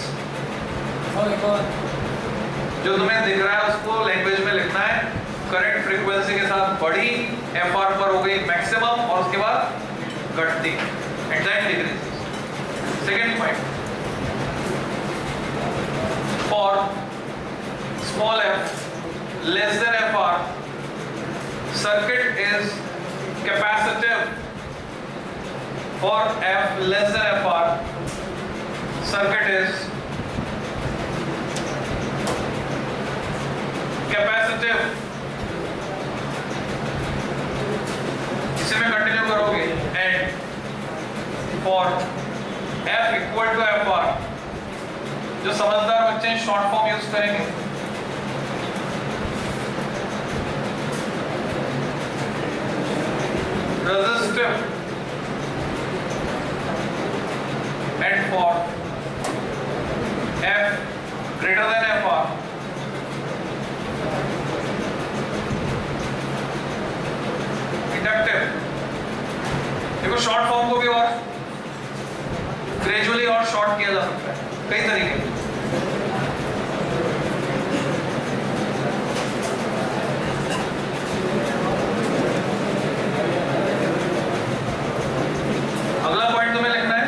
जो तुम्हें दिख रहा है उसको लैंग्वेज में लिखना है. करंट फ्रीक्वेंसी के साथ बढ़ी, FR पर हो गई मैक्सिमम और उसके बाद घटती, and then decreases. Second point. For small f less than FR, circuit is capacitive. For f less than FR, circuit is capacitive. इसे में कंटिन्यू करोगे, and for f equal to FR, जो समझदार बच्चे शॉर्ट फॉर्म यूज करेंगे. Resistive, and for f greater than FR, inductive. देखो शॉर्ट फॉर्म को भी और ग्रेजुअली और शॉर्ट किया जा सकता है कई तरीके. अगला पॉइंट तुम्हें लिखना है.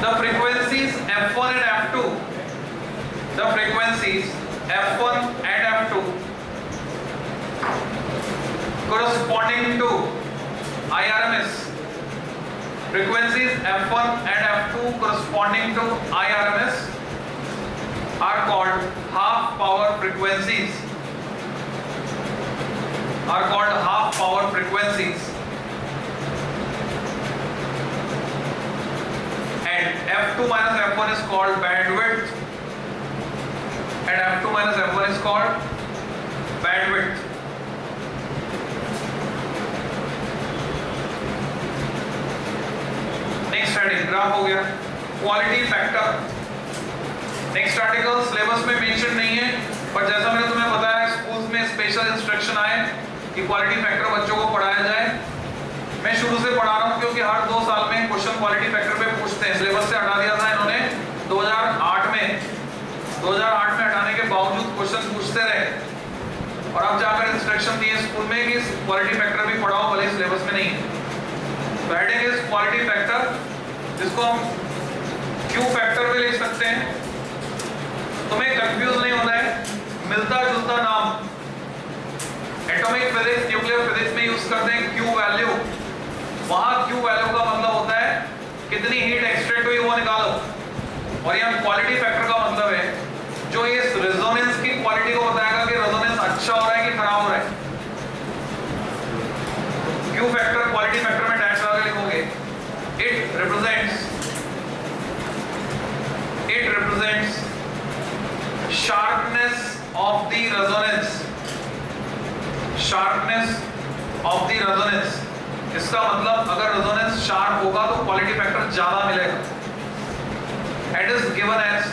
The frequencies F1 and F2, the frequencies F1 and F2 corresponding to IRMS, frequencies F1 and F2 corresponding to IRMS are called half power frequencies. Are called half power frequencies. And F2 minus F1 is called bandwidth. And F2 minus F1 is called bandwidth. Next heading graph हो गया. Quality factor. Next article syllabus में मेंशन नहीं है, पर जैसा मैंने तुम्हें बताया स्कूल्स में स्पेशल इंस्ट्रक्शन आए कि क्वालिटी फैक्टर बच्चों को पढ़ाया जाए. मैं शुरू से पढ़ा रहा हूँ क्योंकि हर 2 साल में क्वेश्चन क्वालिटी फैक्टर पे पूछते हैं. सिलेबस से हटा दिया था इन्होंने 2008 में हटाने के बावजूद क्वेश्चन पूछते रहे, और अब जाकर इंस्ट्रक्शन दिए स्कूल में कि क्वालिटी फैक्टर भी पढ़ाओ भले सिलेबस में नहीं है. हेडिंग इज क्वालिटी फैक्टर, जिसको हम क्यू फैक्टर भी लिख सकते हैं. तुम्हें कंफ्यूज नहीं होना है. मिलता जुलता नाम एटॉमिक फिजिक्स, न्यूक्लियर फिजिक्स में यूज करते हैं क्यू वैल्यू. वहां क्यू वैल्यू का मतलब होता है कितनी हीट एक्सट्रैक्ट हुई वो निकालो, और यहाँ क्वालिटी फैक्टर का मतलब है जो ये रेजोनेंस की क्वालिटी को बताएगा कि रेजोनेंस अच्छा हो रहा है कि खराब हो रहा है. क्यू फैक्टर क्वालिटी फैक्टर में डैश लगा लिखोगे. It represents sharpness of the resonance. Sharpness of the resonance. इसका मतलब अगर रेजोनेंस शार्प होगा तो क्वालिटी फैक्टर ज्यादा मिलेगा. It is given as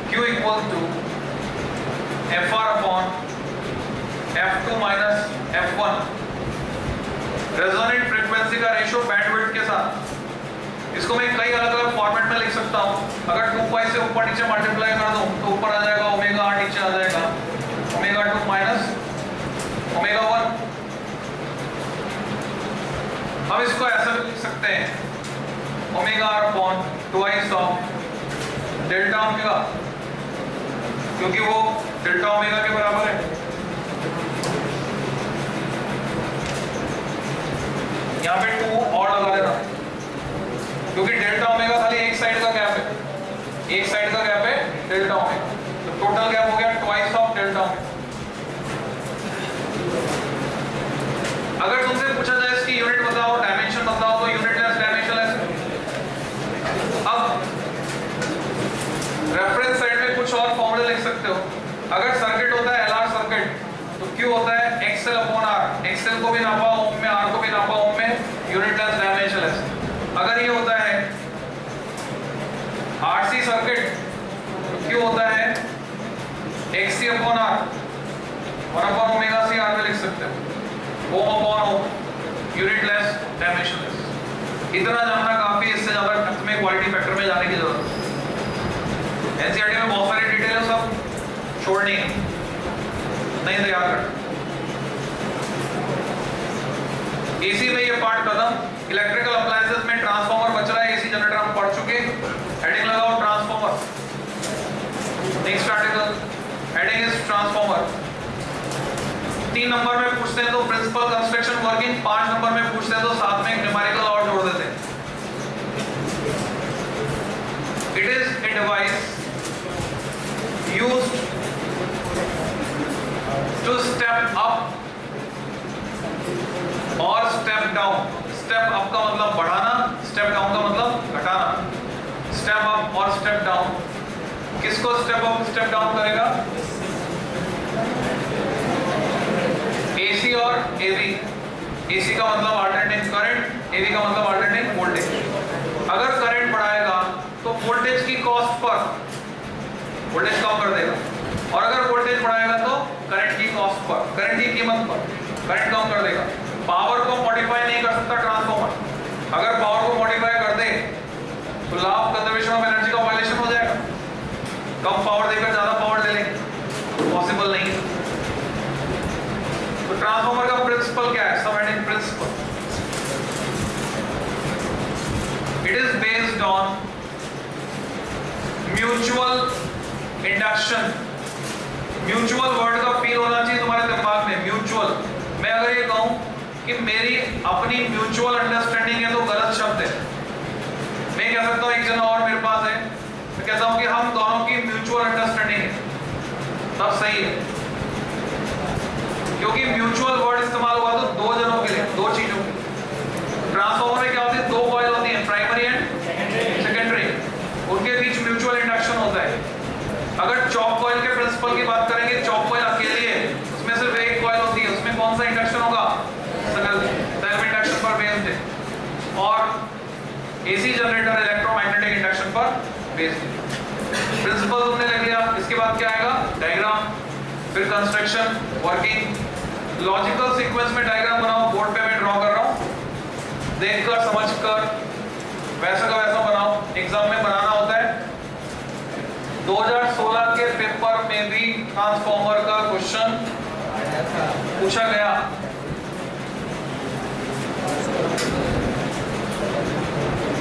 Q equal to FR upon F2 minus F1. Resonant frequency का रेशियो बैंडविड्थ के साथ. इसको मैं कई अलग अलग फॉर्मेट में लिख सकता हूँ. अगर 2 पाई से ऊपर नीचे मल्टीप्लाई कर दूं तो ऊपर आ जाएगा ओमेगा r, नीचे आ जाएगा ओमेगा 2 माइनस ओमेगा 1. हम इसको ऐसा भी लिख सकते हैं omega r upon twice of delta omega, क्योंकि वो डेल्टा ओमेगा के बराबर है. यहाँ पे 2 और लगा देना क्योंकि delta omega C upon R, 1 upon omega C R में लिख सकते हो, ओम अपॉन ओम, यूनिट लेस, डायमेंशन लेस। इतना जानना काफी, इससे ज्यादा डेप्थ में क्वालिटी फैक्टर में जाने की जरूरत है। एनसीईआरटी में बहुत सारी डिटेल है, सब छोड़नी है, नहीं तो याद रखना। एसी में ये पार्ट खत्म। इलेक्ट्रिकल अप्लायंसेस में ट्रांसफार्मर बच रहा है, एसी जनरेटर हम पढ़ चुके। हेडिंग लगाओ transformer. Next article heading is transformer. 3 number में पूछते हैं तो प्रिंसिपल कंस्ट्रक्शन वर्किंग, 5 नंबर में पूछते हैं तो साथ में एक न्यूमेरिकल और जोड़ देते हैं। It is a device used to step up और स्टेप डाउन। स्टेप अप का मतलब बढ़ाना, स्टेप डाउन का मतलब घटाना। स्टेप अप और स्टेप डाउन, किसको स्टेप अप स्टेप डाउन करेगा? एसी और एवी। एसी का मतलब अल्टरनेटिंग करंट, एवी का मतलब अल्टरनेटिंग वोल्टेज। अगर करंट बढ़ाएगा तो वोल्टेज की कॉस्ट पर वोल्टेज कम कर देगा, और अगर वोल्टेज बढ़ाएगा तो करंट की कॉस्ट पर, करंट की कीमत पर करंट कम कर देगा। पावर को मॉडिफाई नहीं कर सकता ट्रांसफार्मर। अगर पावर को मॉडिफाई कर दे तो law of conservation of energy का वायलेशन हो जाएगा। कम पावर देकर ज्यादा पावर ले लेंगे, पॉसिबल नहीं है। तो ट्रांसफार्मर का प्रिंसिपल क्या है? Subheading principle. It is based on mutual induction. Mutual word का फील होना चाहिए तुम्हारे दिमाग में, म्यूचुअल। मैं अगर ये कहूं कि मेरी अपनी म्यूचुअल अंडरस्टैंडिंग है तो गलत शब्द है। मैं कह सकता हूं एक जना और मेरे पास है, मैं कहता हूं कि हम दोनों की म्यूचुअल अंडरस्टैंडिंग है, तब सही है। क्योंकि म्यूचुअल वर्ड इस्तेमाल हुआ तो दो जनों के लिए, दो चीजों के लिए। ट्रांसफार्मर में क्या होती है? 2 कॉइल होती है, प्राइमरी एंड सेकेंडरी। उनके बीच म्यूचुअल इंडक्शन होता है। अगर चॉक कॉइल के प्रिंसिपल की बात करेंगे, चॉक कॉइल अकेली है, उसमें सिर्फ एक कॉइल होती है, उसमें कौन सा इंडक्शन होगा? सेल्फ इंडक्शन पर बेस्ड है। और एसी जनरेटर इलेक्ट्रोमैग्नेटिक इंडक्शन पर बेस्ड है। प्रिंसिपल तुमने लिख लिया, इसके बाद क्या आएगा? डायग्राम, फिर कंस्ट्रक्शन, वर्किंग। लॉजिकल सीक्वेंस में डायग्राम बनाओ, बोर्ड पे मैं ड्रॉ कर रहा हूं, देखकर समझकर वैसा का वैसा बनाओ। एग्जाम में बनाना होता है। 2016 के पेपर में भी ट्रांसफार्मर का क्वेश्चन पूछा गया।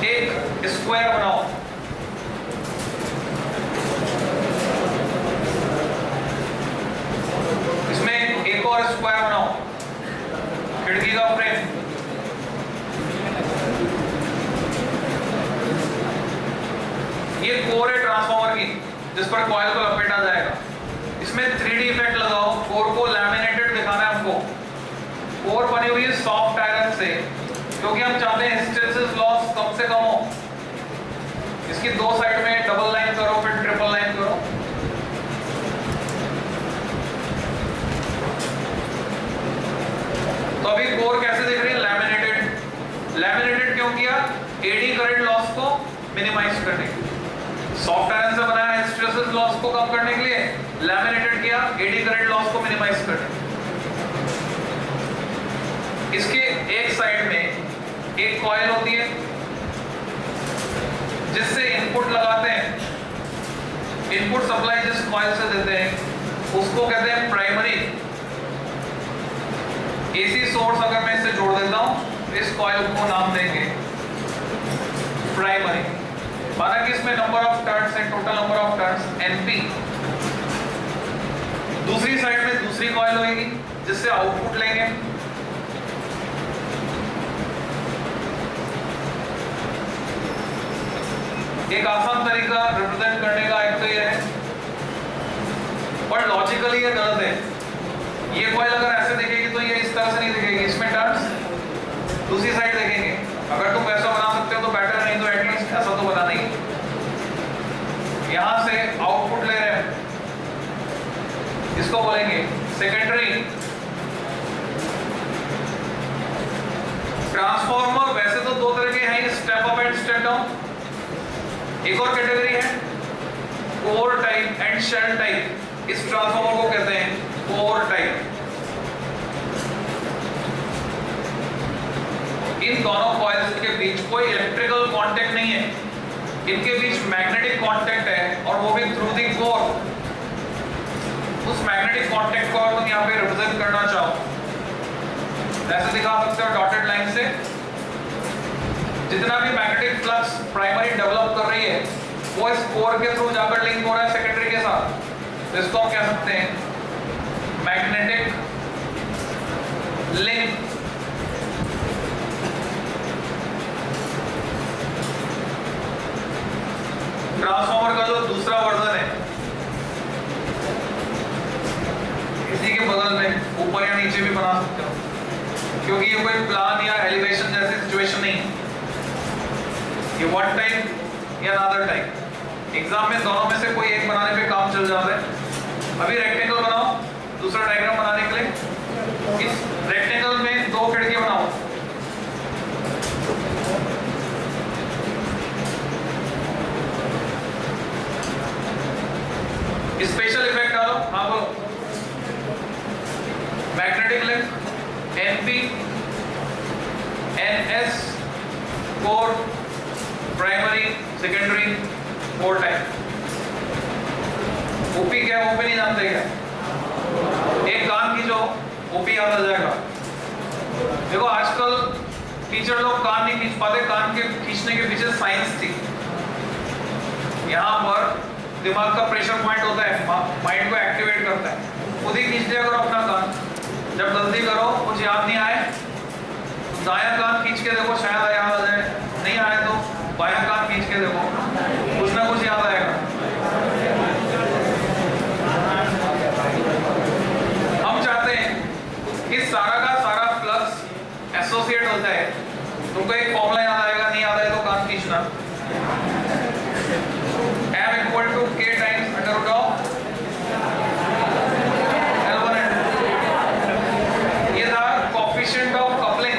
एक स्क्वायर बनाओ, इसमें एक और स्क्वायर बनाओ, खिड़की का फ्रेम। ये कोर है ट्रांसफार्मर की, जिस पर कॉइल को लपेटा जाएगा। इसमें 3D इफेक्ट लगाओ। कोर को लैमिनेटेड दिखाना है हमको। कोर बनी हुई है सॉफ्ट आयरन से, क्योंकि हम चाहते हैं हिस्टैरिसीस लॉस कम से कम हो। इसकी 2 साइड में डबल लाइन करो, फिर ट्रिपल लाइन करो। तो अभी कोर कैसे दिख रही है? लैमिनेटेड। लैमिनेटेड क्यों किया? एडी करंट लॉस को मिनिमाइज करने के लिए। सॉफ्ट आयरन से बनाया हिस्टैरिसीस लॉस को कम करने के लिए, लैमिनेटेड किया एडी करंट लॉस को मिनिमाइज करने। इसके एक साइड में एक कॉइल होती है, जिससे इनपुट लगाते हैं। इनपुट सप्लाई जिस कॉइल से देते हैं उसको कहते हैं प्राइमरी। एसी सोर्स अगर मैं इसे जोड़ देता हूं, इस कॉइल को नाम देंगे प्राइमरी। माना कि इसमें नंबर ऑफ टर्न्स है, total number of turns NP. दूसरी साइड में दूसरी कॉइल होगी जिससे आउटपुट लेंगे। एक आसान तरीका रिप्रेजेंट करने का एक तो ये है, पर लॉजिकली ये गलत है। ये कॉइल अगर ऐसे दिखेगी तो ये इस तरह से नहीं दिखेगी, इसमें टर्न्स दूसरी साइड देखेंगे। अगर तुम वैसा बना सकते हो तो बेटर, नहीं तो एटलीस्ट ऐसा तो बना नहीं। यहां से आउटपुट ले रहे हैं, इसको बोलेंगे सेकेंडरी। ट्रांसफार्मर वैसे तो 2 तरह के हैं, step up and step down. एक और कैटेगरी है core type and shell type. इस ट्रांसफार्मर को कहते हैं कोर टाइप। इन दोनों कॉइल्स के बीच कोई इलेक्ट्रिकल कांटेक्ट नहीं है, इनके बीच मैग्नेटिक कांटेक्ट है और वो भी थ्रू दी कोर। उस मैग्नेटिक कांटेक्ट को तुम यहाँ पे रिप्रेजेंट करना चाहो, ऐसे दिखा सकते हो डॉटेड लाइन से। जितना भी मैग्नेटिक फ्लक्स प्राइमरी डेवलप कर रही है वो इस कोर के थ्रू जाकर लिंक हो रहा है सेकेंडरी के साथ, तो इसको हम कह सकते हैं मैग्नेटिक लिंक। ट्रांसफार्मर का जो दूसरा वर्जन है, इसी के बगल में ऊपर या नीचे भी बना सकते हो, क्योंकि ये कोई प्लान या एलिवेशन जैसी सिचुएशन नहीं है, ये वन टाइप या अनदर टाइप। एग्जाम में दोनों में से कोई एक बनाने पे काम चल जाता है। अभी रेक्टेंगल बनाओ, दूसरा डायग्राम बनाने के लिए इस रेक्टेंगल में दो खिड़की बनाओ। स्पेशल इफेक्ट डालो, हाँ बोलो। Magnetic link NP NS core primary secondary core type. OP क्या है, ओपी नहीं जानते क्या? एक कान खींचो, ओपी याद आ जाएगा। देखो आजकल टीचर लोग कान नहीं खींच पाते, कान के खींचने के पीछे साइंस थी। यहाँ पर दिमाग का प्रेशर पॉइंट होता है, माइंड को एक्टिवेट करता है। खुद ही खींच दिया करो अपना कान। जब गलती करो कुछ याद नहीं आए तो दायां कान खींच के देखो, शायद याद आ जाए। नहीं आए तो बायां कान खींच के देखो, कुछ ना कुछ याद आएगा। हम चाहते हैं कि सारा का सारा फ्लक्स एसोसिएट होता है। तुमको एक फॉर्मूला याद आएगा, नहीं याद आए तो कान खींचना। M equal to K times under root of L1 ये था coefficient of coupling,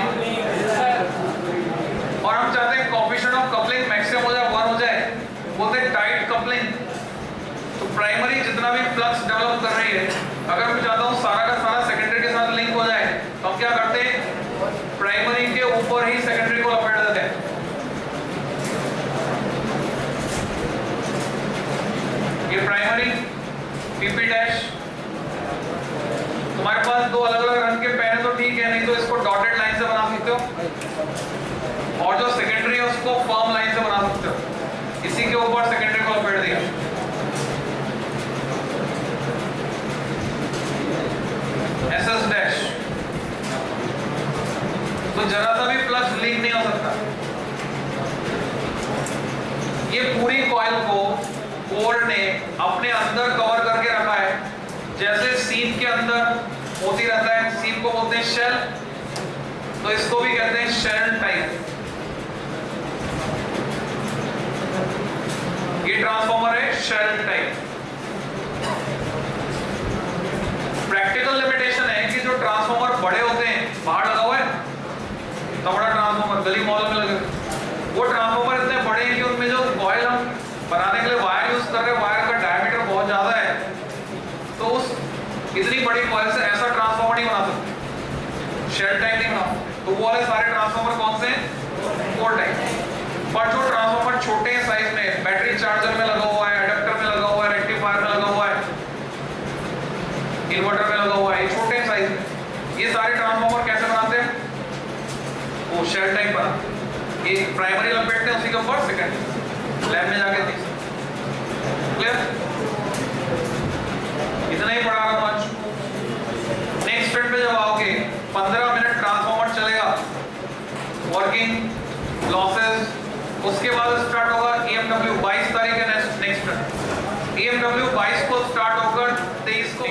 और हम चाहते हैं coefficient of coupling मैक्सिमम हो जाए, 1 हो जाए, बोलते हैं टाइट कपलिंग। तो प्राइमरी जितना भी फ्लक्स डेवलप कर रही है, अगर मैं चाहता हूँ सारा का सारा सेकेंडरी के साथ लिंक हो जाए, तो हम क्या करते हैं, प्राइमरी के ऊपर ही सेकेंडरी को लपेट देते हैं। ये प्राइमरी पीपी डैश, तुम्हारे पास दो अलग अलग रंग के पेन है तो ठीक है, नहीं तो इसको डॉटेड लाइन से बना सकते हो, और जो सेकेंडरी है उसको फर्म लाइन से बना सकते हो। इसी के ऊपर सेकेंडरी को लपेट दिया। एसएस डैश, तो जरा सा भी फ्लक्स लीक नहीं हो सकता। ये पूरी कॉइल को कोर ने अपने अंदर कवर करके रखा है, जैसे सीप के अंदर मोती रहता है, सीप को बोलते हैं शेल, तो इसको भी कहते हैं शेल टाइप। ये ट्रांसफार्मर है शेल टाइप। प्रैक्टिकल लिमिटेशन है कि जो ट्रांसफार्मर बड़े होते हैं, बाहर लगा हुआ है तो बड़ा ट्रांसफार्मर गली मॉल में लगे, वो ट्रांसफार्मर इतने बड़े हैं कि उनमें जो कॉइल हम बनाने के लिए वायर यूज कर रहे हैं, वायर का डायमीटर बहुत ज्यादा है, तो उस इतनी बड़ी कॉइल से ऐसा ट्रांसफार्मर नहीं बना सकते, शेल टाइप नहीं बना सकते। तो वो वाले सारे ट्रांसफार्मर कौन से हैं, कोर टाइप। पर जो ट्रांसफार्मर छोटे हैं साइज में, बैटरी चार्जर में लगा हुआ है, अडेप्टर में लगा हुआ है, रेक्टिफायर में लगा हुआ है, इन्वर्टर में लगा हुआ है, ये छोटे साइज में, ये सारे ट्रांसफार्मर कैसे बनाते हैं, वो शेल टाइप बना। ये प्राइमरी लपेटते हैं, उसी के ऊपर सेकेंडरी, लैब में जाके देख सकते। क्लियर? इतना ही पढ़ा रहा हूं आज। नेक्स्ट स्टेप पे जब आओगे 15 मिनट ट्रांसफार्मर चलेगा, वर्किंग लॉसेस, उसके बाद स्टार्ट होगा EMW 22 तारीख है नेक्स्ट EMW 22 को स्टार्ट होकर 23 को।